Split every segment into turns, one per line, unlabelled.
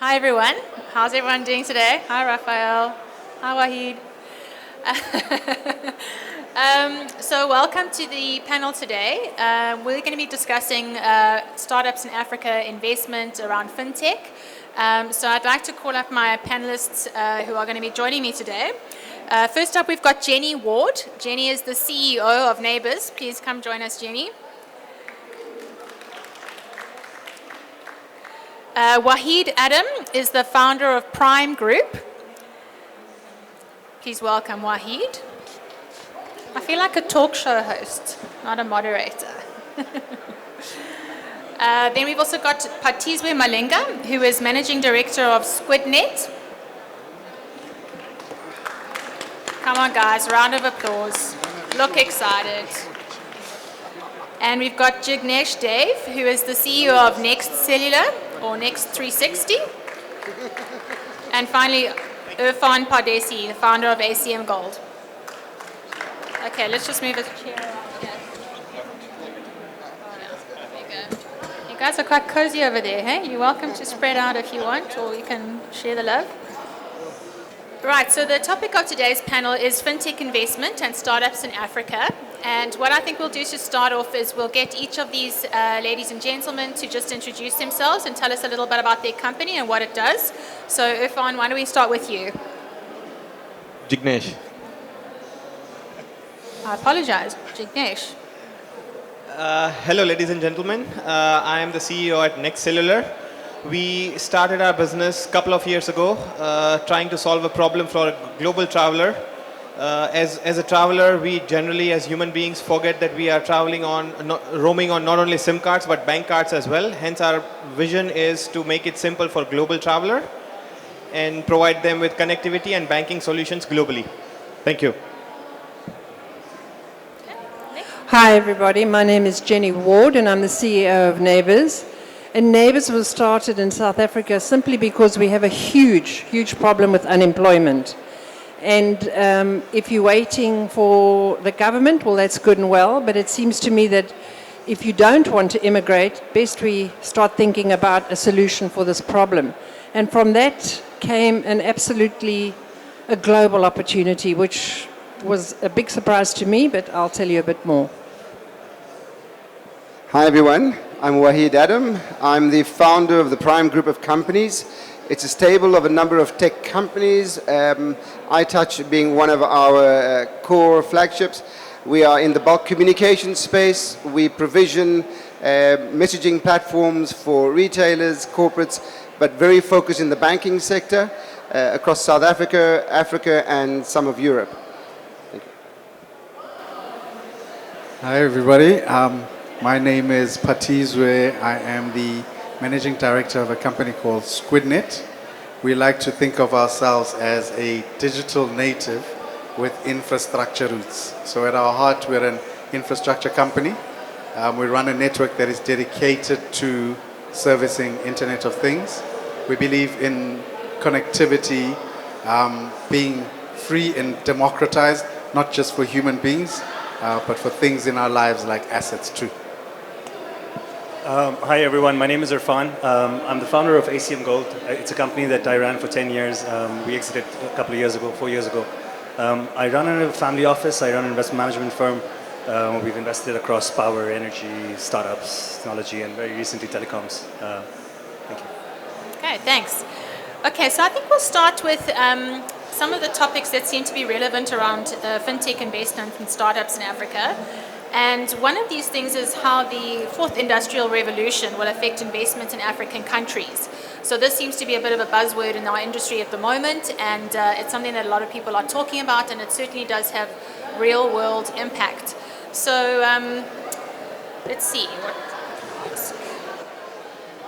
Hi everyone. How's everyone doing today? Hi Raphael. Hi Waheed. So welcome to the panel today. We're going to be discussing startups in Africa, investment around fintech. So I'd like to call up my panelists who are going to be joining me today. First up, we've got Jenny Ward. Jenny is the CEO of Neighbiz. Please come join us, Jenny. Waheed Adam is the founder of Prime Group. Please welcome Waheed. I feel like a talk show host, not a moderator. Then we've also got Phathizwe Malinga, who is managing director of SqwidNet. Come on, guys, round of applause. Look excited. And we've got Jignesh Dave, who is the CEO of Next Cellular, or Next 360. And finally, Irfan Pardesi, the founder of ACM Gold. Okay, let's just move his chair around here. There you go. You guys are quite cozy over there, hey? You're welcome to spread out if you want, or you can share the love. Right, so the topic of today's panel is fintech investment and startups in Africa. And what I think we'll do to start off is we'll get each of these ladies and gentlemen to just introduce themselves and tell us a little bit about their company and what it does. So Irfan, why don't we start with you?
Jignesh.
I apologize, Jignesh.
Hello, ladies and gentlemen. I am the CEO at Next Cellular. We started our business a couple of years ago, trying to solve a problem for a global traveler. As a traveler, we generally, as human beings, forget that we are roaming on not only SIM cards but bank cards as well. Hence, our vision is to make it simple for global traveler and provide them with connectivity and banking solutions globally. Thank you.
Hi everybody, my name is Jenny Ward and I'm the CEO of Neighbiz. And Neighbiz was started in South Africa simply because we have a huge problem with unemployment. And if you're waiting for the government, well, that's good and well, but it seems to me that if you don't want to immigrate, best we start thinking about a solution for this problem. And from that came a global opportunity, which was a big surprise to me, but I'll tell you a bit more.
Hi everyone, I'm Waheed Adam. I'm the founder of the Prime Group of companies. It's a stable of a number of tech companies, iTouch being one of our core flagships. We are in the bulk communication space. We provision messaging platforms for retailers, corporates, but very focused in the banking sector across South Africa, Africa, and some of Europe. Thank you.
Hi everybody. My name is Phathizwe. I am the managing director of a company called SqwidNet. We like to think of ourselves as a digital native with infrastructure roots. So at our heart, we're an infrastructure company. We run a network that is dedicated to servicing Internet of Things. We believe in connectivity being free and democratized, not just for human beings, but for things in our lives like assets too.
Hi everyone, my name is Irfan. I'm the founder of ACM Gold. It's a company that I ran for 10 years. We exited a couple of years ago, 4 years ago. I run a family office, I run an investment management firm. We've invested across power, energy, startups, technology, and very recently telecoms. Thank you.
Okay, thanks. Okay, so I think we'll start with some of the topics that seem to be relevant around fintech investment and startups in Africa. And one of these things is how the fourth industrial revolution will affect investment in African countries. So this seems to be a bit of a buzzword in our industry at the moment, and it's something that a lot of people are talking about, and it certainly does have real world impact. So let's see.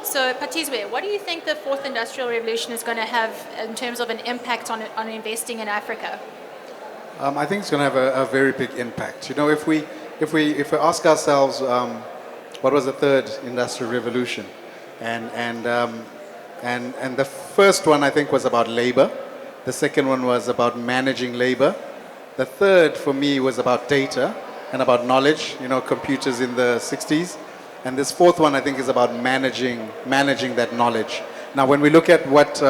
So Phathizwe, what do you think the fourth industrial revolution is going to have in terms of an impact on investing in Africa?
I think it's going to have a very big impact. You know, if we ask ourselves what was the third industrial revolution, and the first one I think was about labor, the second one was about managing labor, the third for me was about data and about knowledge, you know, computers in the 60s, and this fourth one I think is about managing that knowledge. Now, when we look at what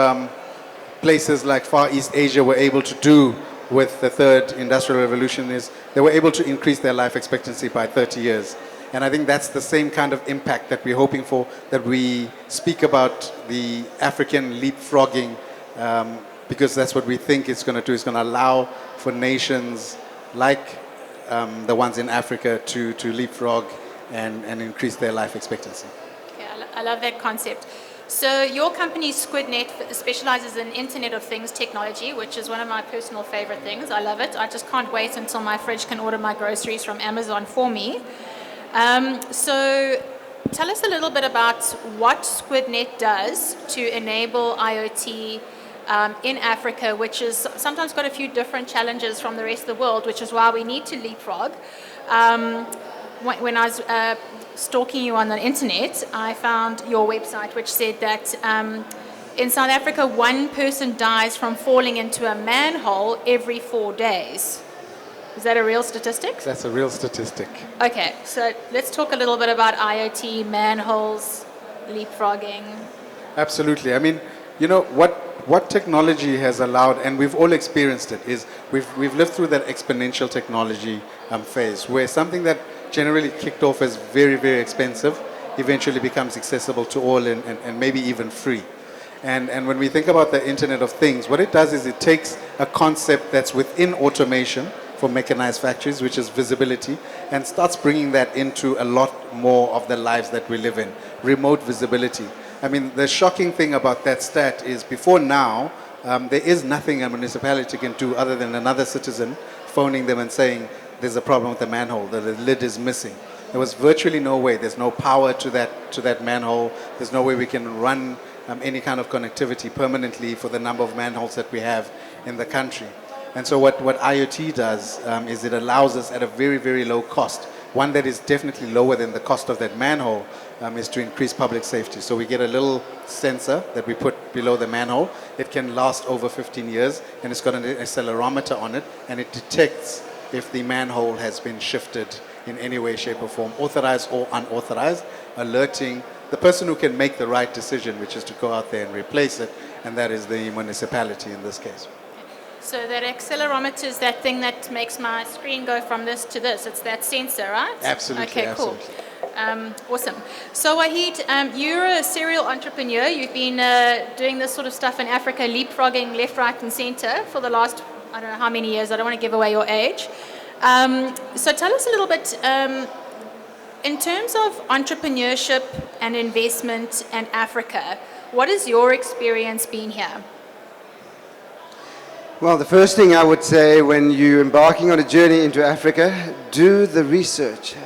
places like Far East Asia were able to do with the third industrial revolution is they were able to increase their life expectancy by 30 years. And I think that's the same kind of impact that we're hoping for, that we speak about the African leapfrogging, because that's what we think it's going to do. It's going to allow for nations like the ones in Africa to leapfrog and increase their life expectancy.
Okay, I love that concept. So your company, SqwidNet, specializes in Internet of Things technology, which is one of my personal favorite things. I love it. I just can't wait until my fridge can order my groceries from Amazon for me. So tell us a little bit about what SqwidNet does to enable IoT in Africa, which is sometimes got a few different challenges from the rest of the world, which is why we need to leapfrog. When I was stalking you on the internet, I found your website which said that in South Africa, one person dies from falling into a manhole every 4 days. Is that a real statistic?
That's a real statistic.
Okay, so let's talk a little bit about IoT, manholes, leapfrogging.
Absolutely. I mean, you know, what technology has allowed, and we've all experienced it, is we've lived through that exponential technology phase, where something that generally kicked off as very, very expensive eventually becomes accessible to all and maybe even free. And when we think about the Internet of Things, what it does is it takes a concept that's within automation for mechanized factories, which is visibility, and starts bringing that into a lot more of the lives that we live in. Remote visibility. I mean, the shocking thing about that stat is before now, there is nothing a municipality can do other than another citizen phoning them and saying, there's a problem with the manhole, the lid is missing. There was virtually no way. There's no power to that manhole. There's no way we can run any kind of connectivity permanently for the number of manholes that we have in the country. And so what IoT does is it allows us at a very, very low cost, one that is definitely lower than the cost of that manhole, is to increase public safety. So we get a little sensor that we put below the manhole. It can last over 15 years, and it's got an accelerometer on it, and it detects if the manhole has been shifted in any way, shape, or form, authorized or unauthorized, alerting the person who can make the right decision, which is to go out there and replace it, and that is the municipality in this case.
So that accelerometer is that thing that makes my screen go from this to this. It's that sensor, right?
Absolutely.
Okay,
absolutely.
cool. Awesome. So Waheed, you're a serial entrepreneur. You've been doing this sort of stuff in Africa, leapfrogging left, right, and center for the last, I don't know how many years. I don't want to give away your age. So tell us a little bit, in terms of entrepreneurship and investment in Africa, what has your experience been here?
Well, the first thing I would say when you're embarking on a journey into Africa, do the research.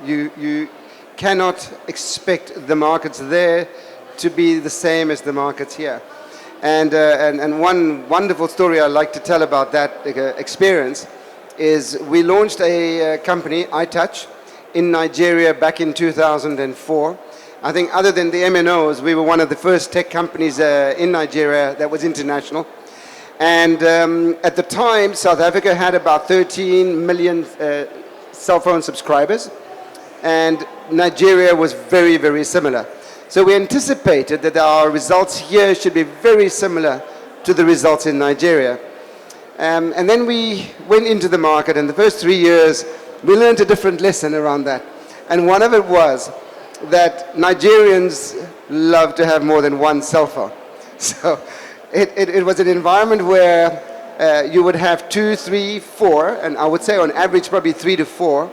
You cannot expect the markets there to be the same as the markets here. And one wonderful story I like to tell about that experience is we launched a company, iTouch, in Nigeria back in 2004. I think other than the MNOs, we were one of the first tech companies in Nigeria that was international. And at the time, South Africa had about 13 million cell phone subscribers, and Nigeria was very, very similar. So we anticipated that our results here should be very similar to the results in Nigeria. And then we went into the market, and the first 3 years, we learned a different lesson around that. And one of it was that Nigerians love to have more than one cell phone. So it was an environment where you would have 2, 3, 4, and I would say on average probably 3 to 4.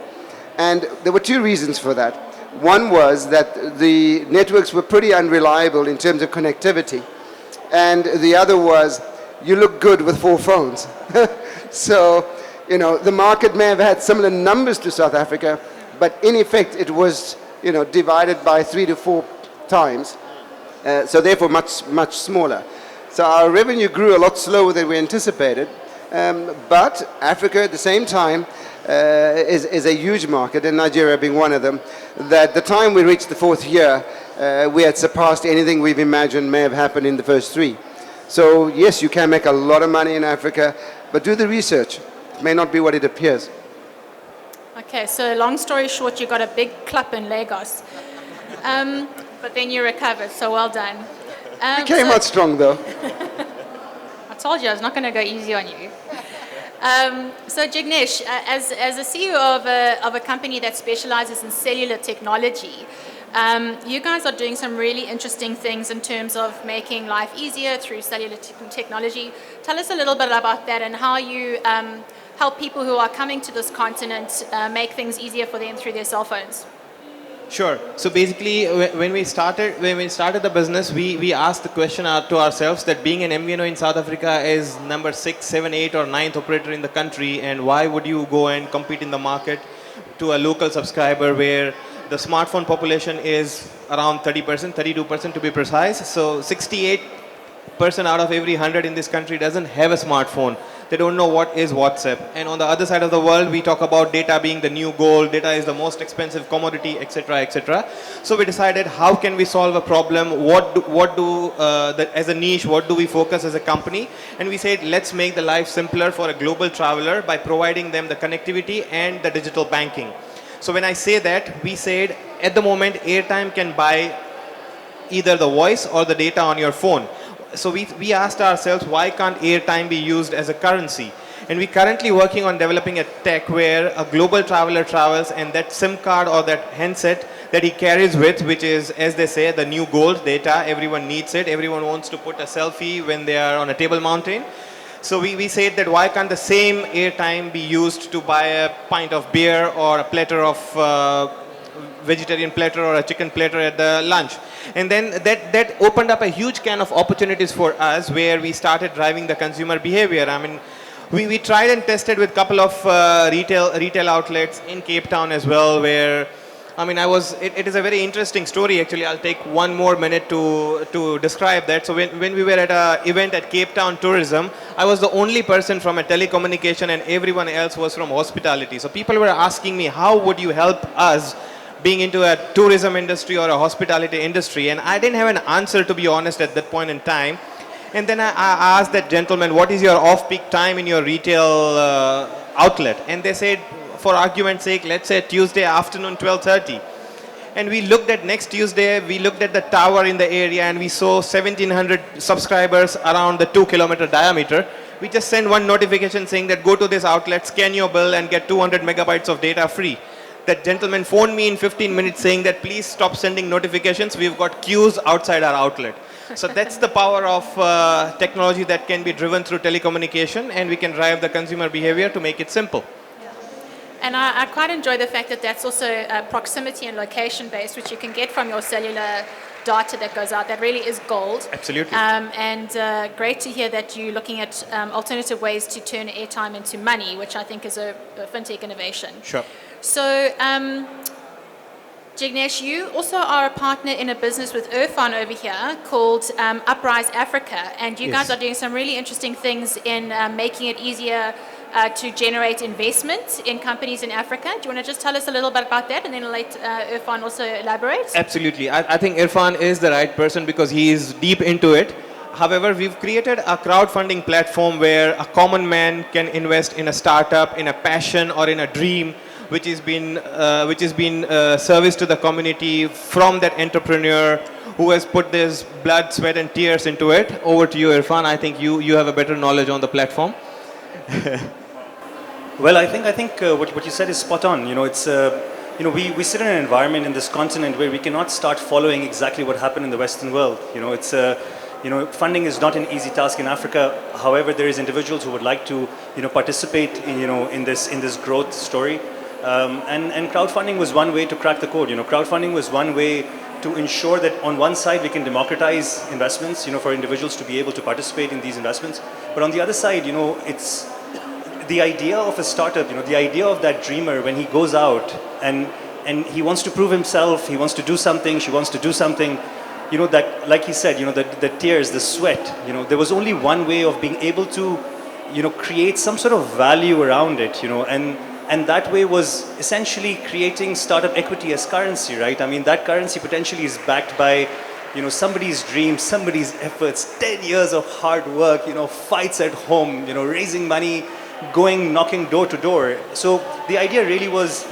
And there were two reasons for that. One was that the networks were pretty unreliable in terms of connectivity. And the other was you look good with 4 phones. So, you know, the market may have had similar numbers to South Africa, but in effect it was, you know, divided by 3 to 4 times. So therefore much, much smaller. So our revenue grew a lot slower than we anticipated, but Africa at the same time is a huge market, and Nigeria being one of them, that the time we reached the 4th year, we had surpassed anything we've imagined may have happened in the first 3. So yes, you can make a lot of money in Africa, but do the research. It may not be what it appears.
Okay, so long story short, you got a big club in Lagos, but then you recovered, so well done.
We came out strong, though.
I told you I was not going to go easy on you. So Jignesh, as a CEO of a company that specializes in cellular technology, you guys are doing some really interesting things in terms of making life easier through cellular technology. Tell us a little bit about that and how you help people who are coming to this continent make things easier for them through their cell phones.
Sure. So basically, when we started the business, we asked the question to ourselves that being an MVNO in South Africa is number 6, 7, 8 or 9th operator in the country, and why would you go and compete in the market to a local subscriber where the smartphone population is around 30%, 32% to be precise. So 68% out of every 100 in this country doesn't have a smartphone. They don't know what is WhatsApp. And on the other side of the world, we talk about data being the new gold, data is the most expensive commodity, etc., etc. So we decided, how can we solve a problem? As a niche, what do we focus as a company? And we said, let's make the life simpler for a global traveler by providing them the connectivity and the digital banking. So when I say that, we said, at the moment, airtime can buy either the voice or the data on your phone. So we asked ourselves, why can't airtime be used as a currency? And we're currently working on developing a tech where a global traveler travels and that SIM card or that handset that he carries with, which is, as they say, the new gold data, everyone needs it. Everyone wants to put a selfie when they are on a table mountain. So we said that why can't the same airtime be used to buy a pint of beer or a platter of vegetarian platter or a chicken platter at the lunch? And then that opened up a huge can of opportunities for us where we started driving the consumer behavior. I mean, we tried and tested with a couple of retail outlets in Cape Town as well, where, I mean, it is a very interesting story actually. I'll take one more minute to describe that. So when we were at an event at Cape Town Tourism, I was the only person from a telecommunication and everyone else was from hospitality. So people were asking me, how would you help us being into a tourism industry or a hospitality industry? And I didn't have an answer, to be honest, at that point in time. And then I asked that gentleman, what is your off-peak time in your retail outlet? And they said, for argument's sake, let's say Tuesday afternoon, 12:30. And we looked at next Tuesday, we looked at the tower in the area and we saw 1,700 subscribers around the 2-kilometer diameter. We just sent one notification saying that go to this outlet, scan your bill and get 200 megabytes of data free. That gentleman phoned me in 15 minutes saying that please stop sending notifications. We've got queues outside our outlet. So that's the power of technology that can be driven through telecommunication, and we can drive the consumer behavior to make it simple.
And I quite enjoy the fact that that's also proximity and location based, which you can get from your cellular data that goes out. That really is gold.
Absolutely.
And great to hear that you're looking at alternative ways to turn airtime into money, which I think is a fintech innovation.
Sure.
So, Jignesh, you also are a partner in a business with Irfan over here called Uprise Africa, and you guys are doing some really interesting things in making it easier to generate investment in companies in Africa. Do you want to just tell us a little bit about that, and then let Irfan also elaborate?
Absolutely. I think Irfan is the right person because he is deep into it. However, we've created a crowdfunding platform where a common man can invest in a startup, in a passion, or in a dream, which has been service to the community from that entrepreneur who has put his blood, sweat, and tears into it. Over to you, Irfan. I think you have a better knowledge on the platform.
Well, I think what you said is spot on. You know, it's we sit in an environment in this continent where we cannot start following exactly what happened in the Western world. You know, it's funding is not an easy task in Africa. However, there is individuals who would like to participate in this growth story. And crowdfunding was one way to crack the code. Crowdfunding was one way to ensure that on one side we can democratize investments, for individuals to be able to participate in these investments. But on the other side, it's the idea of a startup, the idea of that dreamer when he goes out and he wants to prove himself, he wants to do something, she wants to do something, that, like he said, the tears, the sweat, there was only one way of being able to, create some sort of value around it, and that way was essentially creating startup equity as currency, right? I mean, that currency potentially is backed by, somebody's dreams, somebody's efforts, 10 years of hard work, fights at home, raising money, knocking door to door. So the idea really was